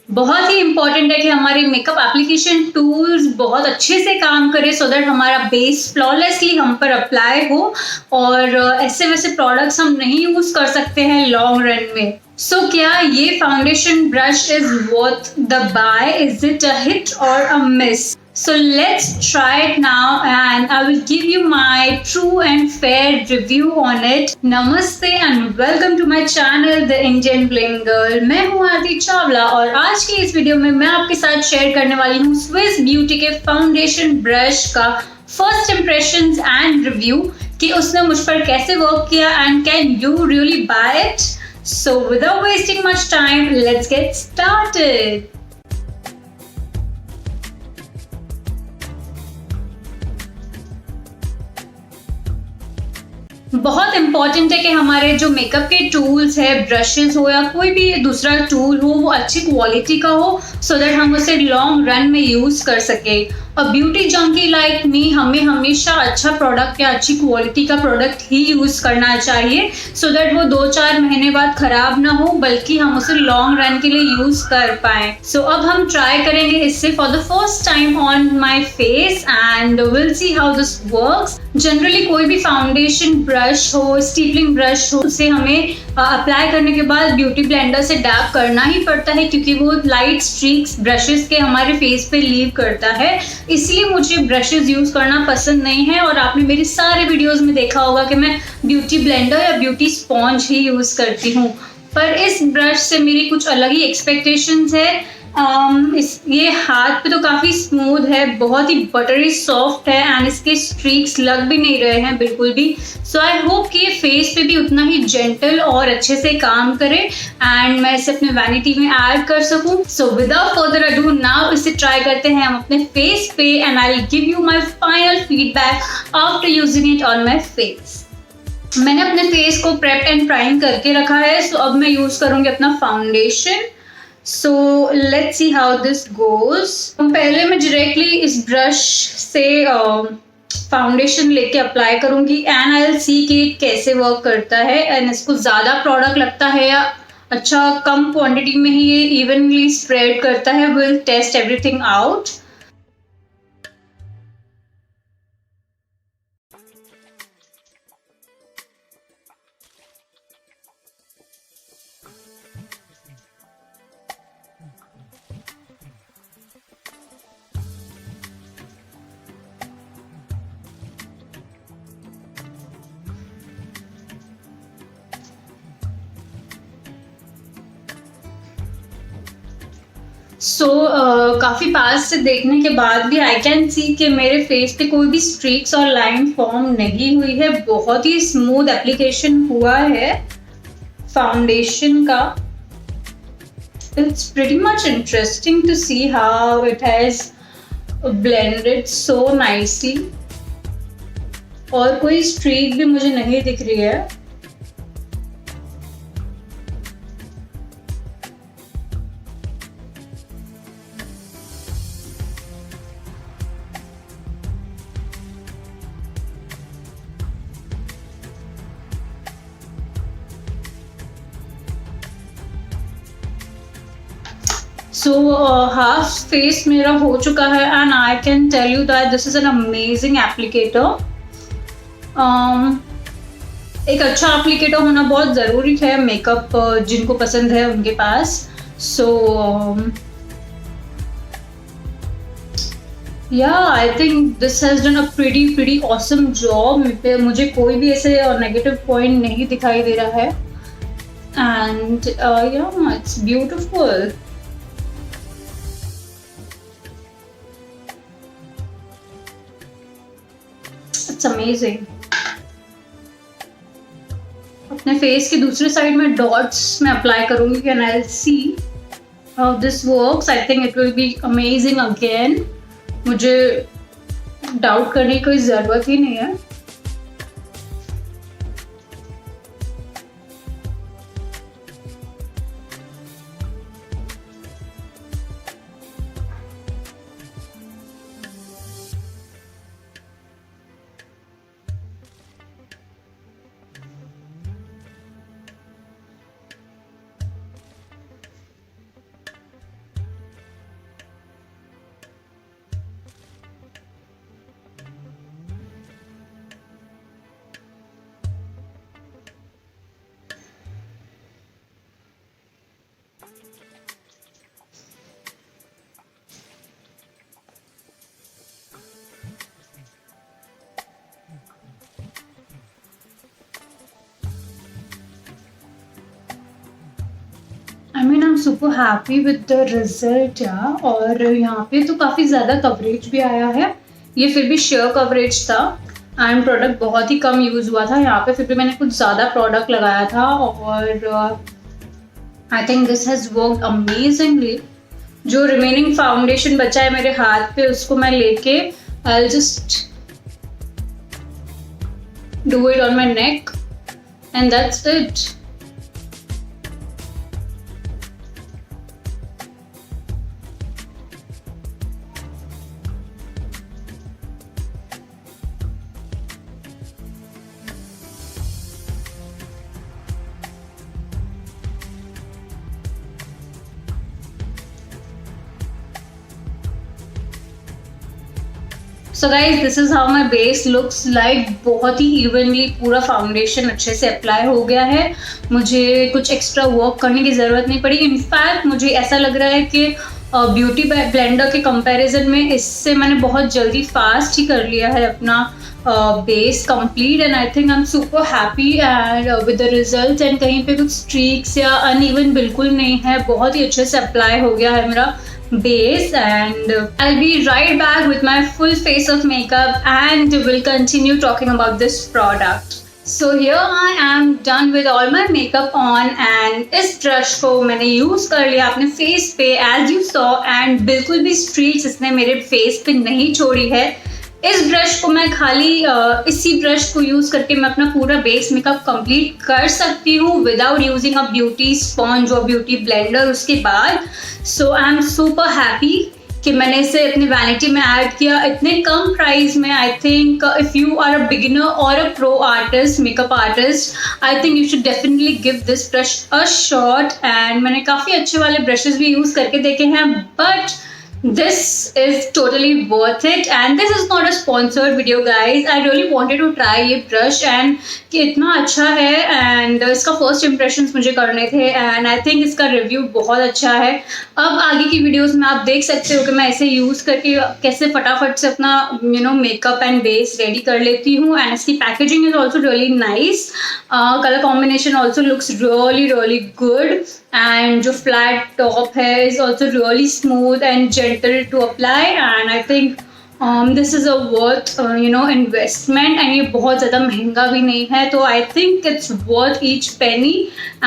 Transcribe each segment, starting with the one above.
बहुत ही इम्पोर्टेंट है कि हमारे मेकअप एप्लीकेशन टूल्स बहुत अच्छे से काम करें सो दैट हमारा बेस फ्लॉलेसली हम पर अप्लाई हो और ऐसे वैसे प्रोडक्ट्स हम नहीं यूज कर सकते हैं लॉन्ग रन में। सो क्या ये foundation brush is worth the buy? Is it a hit or a miss? So let's try it now and I will give you my true and fair review on it. Namaste and welcome to my channel The Indian Bling Girl. मैं हूँ आरती चावला और आज की इस video में मैं आपके साथ शेयर करने वाली हूँ स्विस ब्यूटी के फाउंडेशन ब्रश का फर्स्ट इम्प्रेशंस एंड रिव्यू कि उसने मुझ पर कैसे वर्क किया and can you really buy it. So without wasting much time, let's get started. बहुत इंपॉर्टेंट है कि हमारे जो मेकअप के टूल्स है, ब्रशेस हो या कोई भी दूसरा टूल हो, वो अच्छी क्वालिटी का हो सो दैट हम उसे लॉन्ग रन में यूज कर सके। और ब्यूटी जंकी लाइक मी, हमें हमेशा अच्छा प्रोडक्ट या अच्छी क्वालिटी का प्रोडक्ट ही यूज करना चाहिए सो दैट वो 2-4 महीने बाद खराब ना हो बल्कि हम उसे लॉन्ग रन के लिए यूज कर पाए। सो अब हम ट्राई करेंगे इससे for the first time on my face and will see how this works. Generally कोई भी फाउंडेशन ब्रश हो, स्टीपलिंग ब्रश हो, उसे हमें अप्लाई करने के बाद ब्यूटी ब्लेंडर से डैप करना ही पड़ता है क्योंकि वो लाइट स्ट्रीक्स ब्रशेस के हमारे फेस पे लीव करता है। इसलिए मुझे ब्रशेस यूज करना पसंद नहीं है और आपने मेरी सारे वीडियोस में देखा होगा कि मैं ब्यूटी ब्लेंडर या ब्यूटी स्पॉन्ज ही यूज करती हूँ। पर इस ब्रश से मेरी कुछ अलग ही एक्सपेक्टेशंस है। ये हाथ पे तो काफी स्मूथ है, बहुत ही बटरी सॉफ्ट है एंड इसके स्ट्रीक्स लग भी नहीं रहे हैं बिल्कुल भी। सो आई होप कि ये फेस पे भी उतना ही जेंटल और अच्छे से काम करे एंड मैं इसे अपने वैनिटी में ऐड कर सकूं। So without further ado now इसे ट्राई करते हैं हम अपने फेस पे and I will give you my final feedback after using it on my face. मैंने अपने फेस को प्रेप एंड प्राइम करके रखा है। सो अब मैं यूज करूंगी अपना foundation. So let's see how this goes. पहले मैं डायरेक्टली इस ब्रश से फाउंडेशन लेके अप्लाई करूंगी एंड आई विल सी कि कैसे वर्क करता है एंड इसको ज़्यादा प्रोडक्ट लगता है या अच्छा कम क्वांटिटी में ही ये इवनली स्प्रेड करता है। Will test everything out. काफी पास से देखने के बाद भी आई कैन सी कि मेरे फेस पे कोई भी स्ट्रीक्स और लाइन फॉर्म नहीं हुई है। बहुत ही स्मूथ एप्लीकेशन हुआ है फाउंडेशन का। It's pretty much interesting to see how it has blended so nicely और कोई स्ट्रीक भी मुझे नहीं दिख रही है। सो हाफ फेस मेरा हो चुका है and I can tell you that this is an amazing applicator. एक अच्छा एप्लीकेटर होना बहुत ज़रूरी है मेकअप जिनको पसंद है उनके पास। सो या I think this has done a pretty awesome job. मुझे कोई भी ऐसे नेगेटिव पॉइंट नहीं दिखाई दे रहा है एंड या इट्स ब्यूटिफुल। It's amazing. अपने फेस की दूसरी साइड में डॉट्स में अप्लाई करूंगी and I will see how this works. I think it will be amazing again. मुझे डाउट करने की कोई ज़रूरत ही नहीं है। Super happy with the result यार। और यहाँ पे तो काफ़ी ज़्यादा कवरेज भी आया है, ये फिर भी शेयर कवरेज था एंड प्रोडक्ट बहुत ही कम यूज़ हुआ था यहाँ पे, फिर भी मैंने कुछ ज़्यादा प्रोडक्ट लगाया था और आई think this has worked amazingly. जो रिमेनिंग फाउंडेशन बचा है मेरे हाथ पे उसको मैं लेके I just do it on my neck and that's it. So guys this is how my base looks like. बहुत ही इवनली पूरा फाउंडेशन अच्छे से अप्लाई हो गया है, मुझे कुछ एक्स्ट्रा वर्क करने की ज़रूरत नहीं पड़ी। इनफैक्ट मुझे ऐसा लग रहा है कि ब्यूटी ब्लेंडर के कंपैरिजन में इससे मैंने बहुत जल्दी फास्ट ही कर लिया है अपना base complete and I think I am super happy and with the result. And कहीं पे कुछ स्ट्रीक्स या अनइवन बिल्कुल नहीं है, बहुत ही अच्छे से अप्लाई हो गया है मेरा base and I'll be right back with my full face of makeup and will continue talking about this product. So here I am done with all my makeup on and इस brush को मैंने use कर लिया अपने face पे as you saw and बिल्कुल भी streaks इसने मेरे फेस पे नहीं छोड़ी है। इस ब्रश को मैं खाली इसी ब्रश को यूज़ करके मैं अपना पूरा बेस मेकअप कंप्लीट कर सकती हूँ without using a beauty sponge और ब्यूटी ब्लेंडर उसके बाद। सो आई एम सुपर हैप्पी कि मैंने इसे अपनी वैनिटी में ऐड किया इतने कम प्राइस में। I think if you are a beginner और a pro artist makeup artist I think you should definitely give this brush a shot. And मैंने काफ़ी अच्छे वाले ब्रशेस भी यूज़ करके देखे हैं but this is totally worth it and this is not a sponsored video guys. I really wanted to try ये brush and कि इतना अच्छा है and इसका first impressions मुझे करने थे and I think इसका review बहुत अच्छा है। अब आगे की वीडियोस में आप देख सकते हो कि मैं इसे यूज़ करके कैसे फटाफट से अपना मेकअप एंड बेस रेडी कर लेती हूँ एंड इसकी packaging is also really nice. Colour combination also looks really good and जो flat top है is also really smooth and gentle to apply and I think this is a worth investment and ये बहुत ज़्यादा महंगा भी नहीं है तो I think it's worth each penny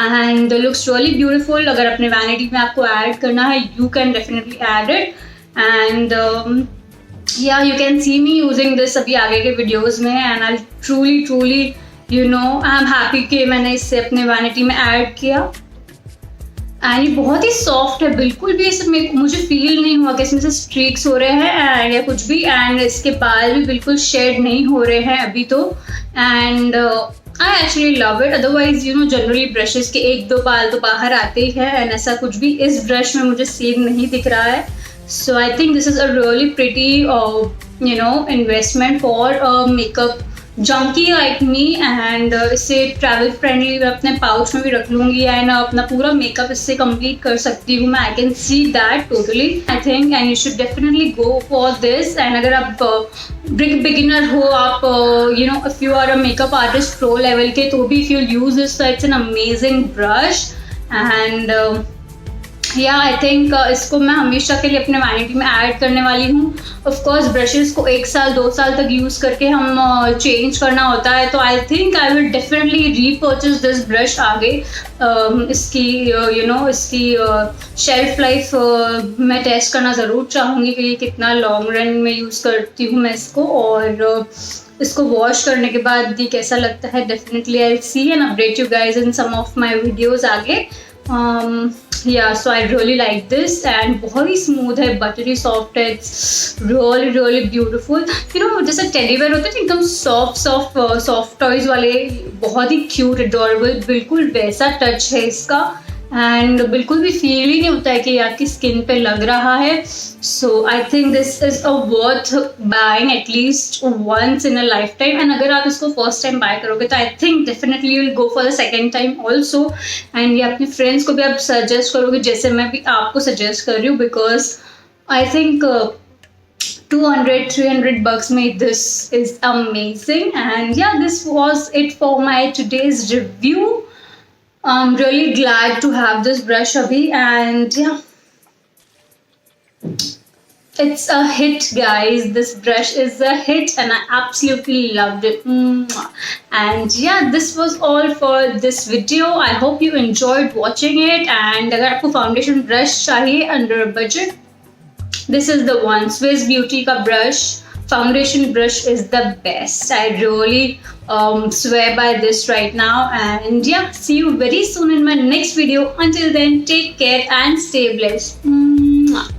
and looks really beautiful। अगर अपने vanity में आपको add करना है you can definitely add it and yeah you can see me using this अभी आगे के videos में and I'll truly I'm happy कि मैंने इसे अपने vanity में add किया एंड ये बहुत ही सॉफ्ट है, बिल्कुल भी इसमें मुझे फील नहीं हुआ कि इसमें से स्ट्रीक्स हो रहे हैं एंड या कुछ भी एंड इसके बाल भी बिल्कुल शेड नहीं हो रहे हैं अभी तो and I actually love it. Otherwise generally brushes के एक दो बाल तो बाहर आते ही हैं एंड ऐसा कुछ भी इस ब्रश में मुझे सेम नहीं दिख रहा है। So I think this is a really pretty investment for makeup junkie like me and इसे ट्रैवल फ्रेंडली मैं अपने पाउच में भी रख लूँगी एंड अपना पूरा मेकअप इससे कंप्लीट कर सकती हूँ मैं। I can see that totally I think and you should definitely go for this. And अगर आप बिगिनर हो आप if you are a makeup artist pro level के तो भी if you use this it's an amazing brush and या I think इसको मैं हमेशा के लिए अपने वैनिटी में ऐड करने वाली हूँ। ऑफ कोर्स ब्रशेस को 1 साल 2 साल तक यूज़ करके हम चेंज करना होता है तो I think I will definitely repurchase this brush आगे। इसकी इसकी शेल्फ लाइफ मैं टेस्ट करना ज़रूर चाहूँगी कि ये कितना लॉन्ग रन में यूज़ करती हूँ मैं इसको और इसको वॉश करने के बाद ये कैसा लगता है। Definitely I see and update you guys in some of my videos आगे। yeah so I really like this and बहुत ही स्मूथ है, बटरी सॉफ्ट है, इट्स really beautiful। जैसे टेडी बेयर होते हैं एकदम सॉफ्ट टॉयज वाले, बहुत ही क्यूट एडोरेबल, बिल्कुल वैसा टच है इसका एंड बिल्कुल भी फील ही नहीं होता है कि ये आपकी स्किन पे लग रहा है। So I think this is a worth buying at least once in a life time and अगर आप इसको फर्स्ट टाइम बाय करोगे तो I think definitely you will go for the second time also and ये अपने फ्रेंड्स को भी आप सजेस्ट करोगे जैसे मैं भी आपको सजेस्ट कर रही हूँ बिकॉज आई थिंक 200-300 bucks में this is amazing and yeah this was it for my today's review। I'm really glad to have this brush, Abhi, and yeah, it's a hit, guys. This brush is a hit, and I absolutely loved it. Mwah. And yeah, this was all for this video. I hope you enjoyed watching it. And अगर आपको foundation brush चाहिए under a budget, this is the one. Swiss Beauty का brush, foundation brush is the best. I really swear by this right now. And yeah, see you very soon in my next video. Until then, take care and stay blessed. Mwah.